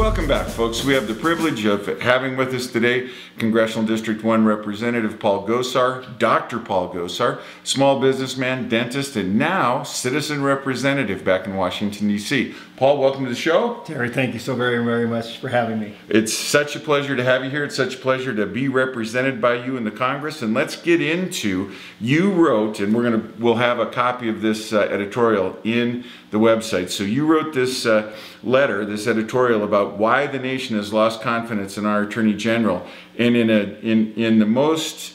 Welcome back, folks. We have the privilege of having with us today Congressional District 1 Representative Paul Gosar, Dr. Paul Gosar, small businessman, dentist, and now citizen representative back in Washington, D.C. Paul, welcome to the show. Terry, thank you so very, very much for having me. It's such a pleasure to have you here. It's such a pleasure to be represented by you in the Congress. And let's get into, you wrote, and we'll have a copy of this editorial in the website. So you wrote this letter, this editorial about why the nation has lost confidence in our Attorney General. And in the most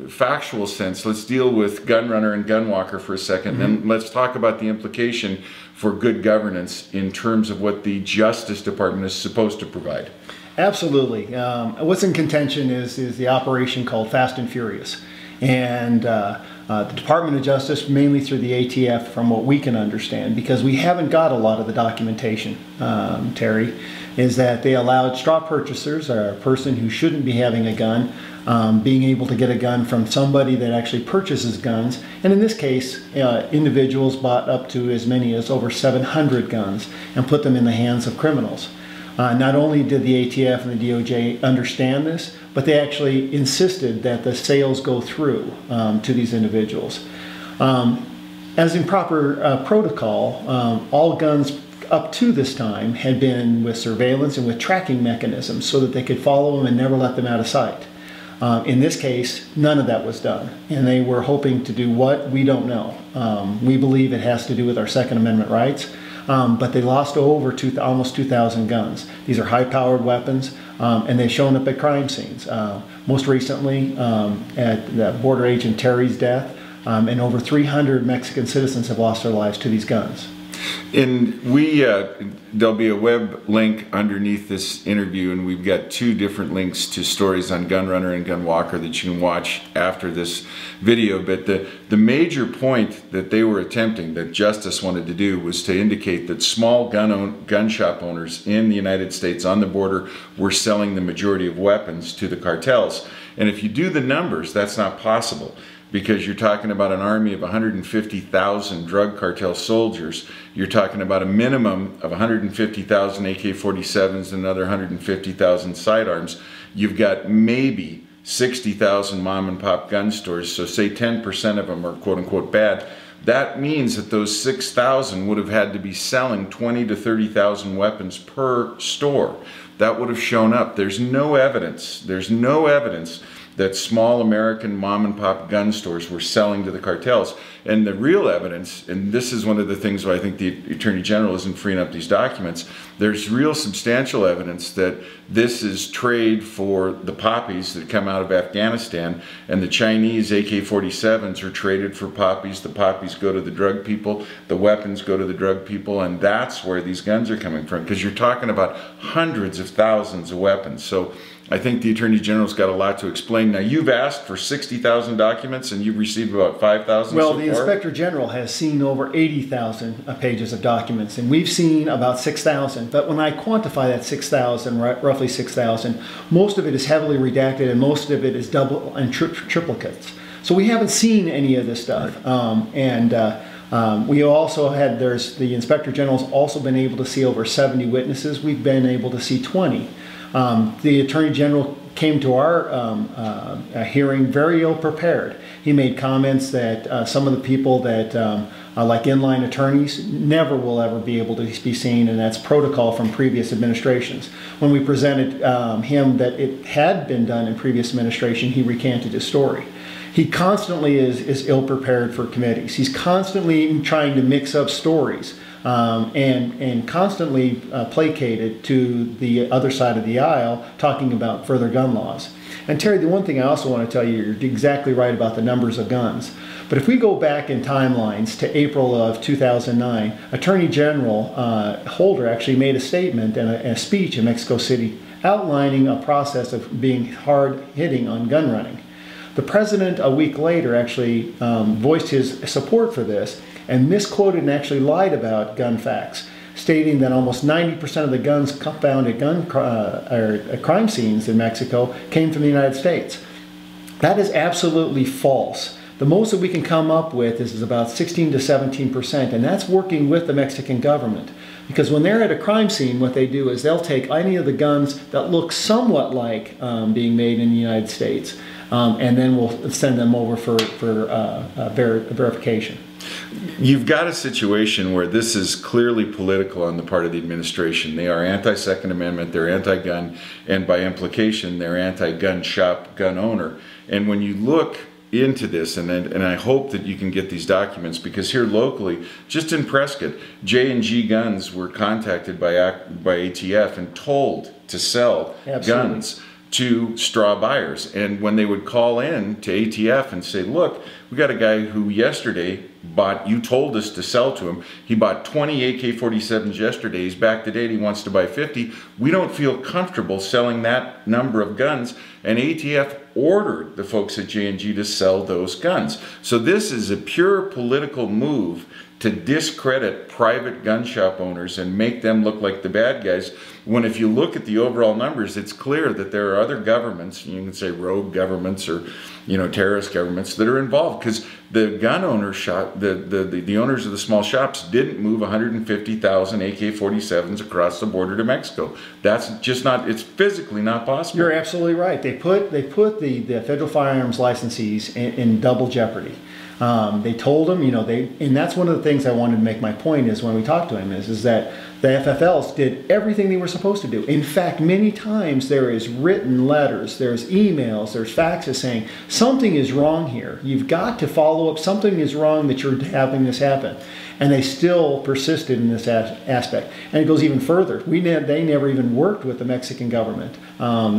factual sense, let's deal with gun runner and gun walker for a second. And let's talk about the implication for good governance in terms of what the Justice Department is supposed to provide. Absolutely. What's in contention is the operation called Fast and Furious. And the Department of Justice, mainly through the ATF, from what we can understand, because we haven't got a lot of the documentation, Terry, is that they allowed straw purchasers, or a person who shouldn't be having a gun, being able to get a gun from somebody that actually purchases guns. And in this case, individuals bought up to as many as over 700 guns and put them in the hands of criminals. Not only did the ATF and the DOJ understand this, but they actually insisted that the sales go through to these individuals. As in proper protocol, all guns up to this time had been with surveillance and with tracking mechanisms so that they could follow them and never let them out of sight. In this case, none of that was done, and they were hoping to do what? We don't know. We believe it has to do with our Second Amendment rights, but they lost over almost 2,000 guns. These are high-powered weapons, and they've shown up at crime scenes. Most recently, at the Border Agent Terry's death, and over 300 Mexican citizens have lost their lives to these guns. And there'll be a web link underneath this interview, and we've got two different links to stories on gun runner and gun walker that you can watch after this video. But the major point that they were attempting, that Justice wanted to do, was to indicate that small gun shop owners in the United States on the border were selling the majority of weapons to the cartels. And if you do the numbers, that's not possible, because you're talking about an army of 150,000 drug cartel soldiers. You're talking about a minimum of 150,000 AK-47s and another 150,000 sidearms. You've got maybe 60,000 mom and pop gun stores, so say 10% of them are quote unquote bad. That means that those 6,000 would have had to be selling 20 to 30,000 weapons per store. That would have shown up. There's no evidence that small American mom and pop gun stores were selling to the cartels. And the real evidence, and this is one of the things why I think the Attorney General isn't freeing up these documents, there's real substantial evidence that this is trade for the poppies that come out of Afghanistan, and the Chinese AK-47s are traded for poppies. The poppies go to the drug people, the weapons go to the drug people, and that's where these guns are coming from, because you're talking about hundreds of thousands of weapons. So I think the Attorney General's got a lot to explain. Now, you've asked for 60,000 documents and you've received about 5,000 Well, so the far? Inspector General has seen over 80,000 pages of documents, and we've seen about 6,000. But when I quantify that 6,000, roughly 6,000, most of it is heavily redacted and most of it is double and triplicates. So we haven't seen any of this stuff. We also had, the Inspector General's also been able to see over 70 witnesses. We've been able to see 20. The Attorney General came to our hearing very ill prepared. He made comments that some of the people that, like inline attorneys, never will ever be able to be seen, and that's protocol from previous administrations. When we presented him that it had been done in previous administration, he recanted his story. He constantly is ill prepared for committees. He's constantly trying to mix up stories. And constantly placated to the other side of the aisle, talking about further gun laws. And Terry, the one thing I also want to tell you, you're exactly right about the numbers of guns. But if we go back in timelines to April of 2009, Attorney General Holder actually made a statement and a speech in Mexico City outlining a process of being hard-hitting on gun running. The president, a week later, actually voiced his support for this and misquoted and actually lied about gun facts, stating that almost 90% of the guns found at crime scenes in Mexico came from the United States. That is absolutely false. The most that we can come up with is about 16 to 17%, and that's working with the Mexican government. Because when they're at a crime scene, what they do is they'll take any of the guns that look somewhat like being made in the United States, and then we'll send them over for verification. You've got a situation where this is clearly political on the part of the administration. They are anti-Second Amendment, they're anti-gun, and by implication, they're anti-gun shop, gun owner. And when you look into this, and I hope that you can get these documents, because here locally, just in Prescott, J&G Guns were contacted by ATF and told to sell guns to straw buyers. And when they would call in to ATF and say, look, we got a guy who yesterday bought, you told us to sell to him, he bought 20 AK-47s yesterday, he's back today, he wants to buy 50, we don't feel comfortable selling that number of guns, and ATF ordered the folks at J&G to sell those guns. So this is a pure political move to discredit private gun shop owners and make them look like the bad guys, when if you look at the overall numbers, it's clear that there are other governments, you can say rogue governments or terrorist governments, that are involved, because the gun owner shop, the owners of the small shops didn't move 150,000 AK-47s across the border to Mexico. That's just not, it's physically not possible. You're absolutely right. They put the federal firearms licensees in double jeopardy. They told them, and that's one of the things I wanted to make my point is when we talked to him is that the FFLs did everything they were supposed to do. In fact, many times there is written letters, there's emails, there's faxes saying something is wrong here. You've got to follow up. Something is wrong that you're having this happen. And they still persisted in this aspect. And it goes even further. They never even worked with the Mexican government.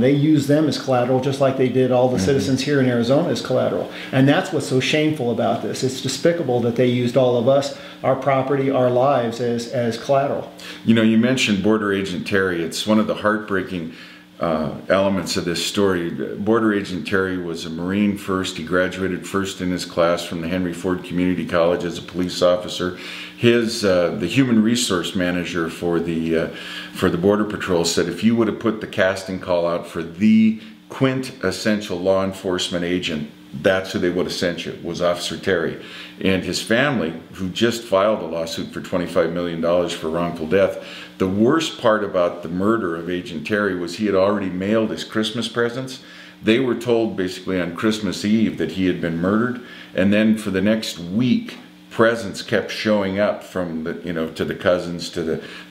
They used them as collateral, just like they did all the citizens here in Arizona as collateral. And that's what's so shameful about this. It's despicable that they used all of us, our property, our lives as collateral. You mentioned Border Agent Terry. It's one of the heartbreaking elements of this story. Border Agent Terry was a Marine first. He graduated first in his class from the Henry Ford Community College as a police officer. The human resource manager for the Border Patrol said if you would have put the casting call out for the quintessential law enforcement agent, that's who they would have sent you, was Officer Terry. And his family, who just filed a lawsuit for $25 million for wrongful death, the worst part about the murder of Agent Terry was he had already mailed his Christmas presents. They were told basically on Christmas Eve that he had been murdered, and then for the next week, presents kept showing up from the, to the cousins, to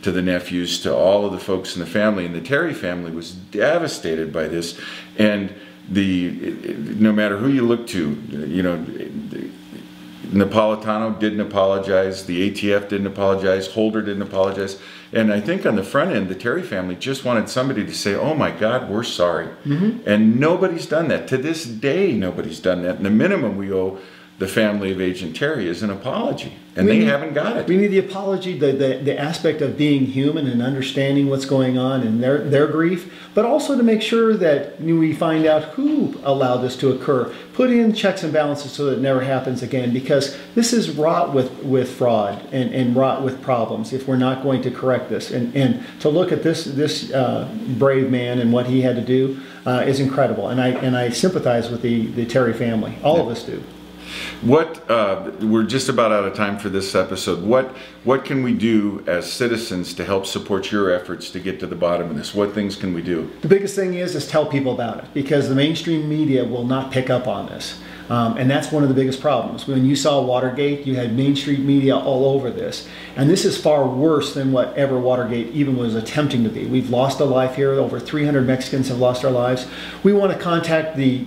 the nephews, to all of the folks in the family, and the Terry family was devastated by this. And no matter who you look to, Napolitano didn't apologize, the ATF didn't apologize, Holder didn't apologize, and I think on the front end, the Terry family just wanted somebody to say, oh my God, we're sorry. And nobody's done that. To this day, nobody's done that. And the minimum we owe the family of Agent Terry is an apology, and they haven't got it. We need the apology, the aspect of being human and understanding what's going on and their grief, but also to make sure that we find out who allowed this to occur. Put in checks and balances so that it never happens again, because this is wrought with fraud and wrought with problems if we're not going to correct this. And to look at this brave man and what he had to do is incredible. And I sympathize with the Terry family. All of us do. We're just about out of time for this episode. What can we do as citizens to help support your efforts to get to the bottom of this? What things can we do? The biggest thing is tell people about it, because the mainstream media will not pick up on this. And that's one of the biggest problems. When you saw Watergate, you had mainstream media all over this. And this is far worse than whatever Watergate even was attempting to be. We've lost a life here. Over 300 Mexicans have lost their lives. We want to contact the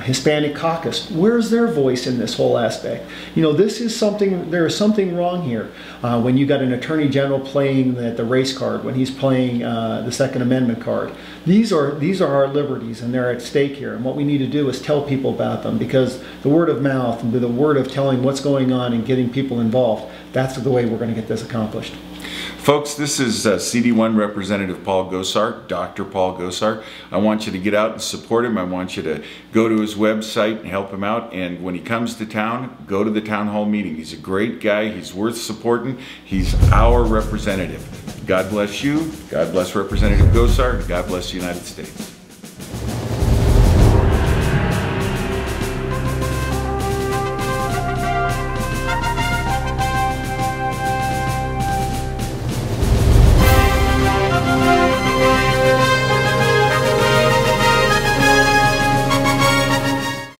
Hispanic caucus. Where's their voice in this whole aspect? This is something, there is something wrong here. When you got an attorney general playing the race card, when he's playing the Second Amendment card, these are our liberties, and they're at stake here. And what we need to do is tell people about them, because the word of mouth and the word of telling what's going on and getting people involved, that's the way we're going to get this accomplished. Folks, this is CD1 Representative Paul Gosar, Dr. Paul Gosar. I want you to get out and support him. I want you to go to his website and help him out. And when he comes to town, go to the town hall meeting. He's a great guy. He's worth supporting. He's our representative. God bless you. God bless Representative Gosar. God bless the United States.